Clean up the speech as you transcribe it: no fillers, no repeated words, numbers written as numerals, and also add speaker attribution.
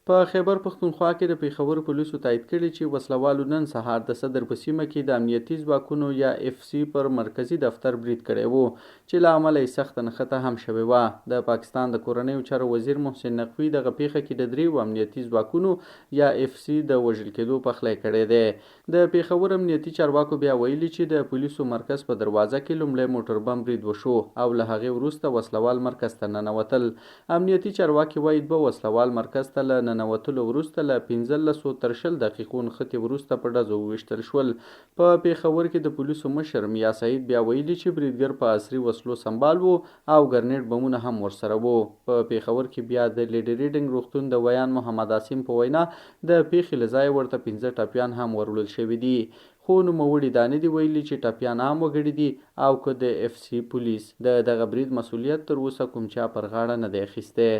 Speaker 1: په خیبر پښتونخوا کې د پېښور پولیسو تایید کړي چې وسلوالو نن سهار د صدر په سیمه کې د امنیتي ځواکونو یا FC پر مرکزي دفتر برید کړی و چې له امله یې سخته نښته هم شوې وه. د پاکستان د کورنیو چارو وزیر محسن نقوي دغه پیښه کې د 3 امنیتي ځواکونو یا FC د وژل کېدو پخلی کړی دی. د پېښور امنیتي چارواکو بیا ویلي چې د پولیسو مرکز په دروازه کې لومړی موټر بم برید وشو او له هغې وروسته وسلوال مرکز ته ننوتل. امنیتي چارواکي وایي 2 وسلوال مرکز ته له ننوتلو وروسته له 15 تر 20 دقیقو نښتې وروسته په ډزو وویشتل شول. په پېښور کې د پولیسو مشر میا سعید بیا ویلي چې بریدګر په عصري وسلو سمبال و او ګرنیټ بمونه هم ورسره وو. په پېښور کې بیا د لیډي ریډنګ روغتون د ویان محمد عاصم په وینا د پیښې له ځایه ورته 15 ټپیان هم وروړل شوي دي، خو نوموړي دا نه دي ویلي چې ټپیان عام وګړي دي او که د FC پولیس. د دغه برید مسؤلیت تر اوسه کوم چا پر غاړه نه دی اخیستی.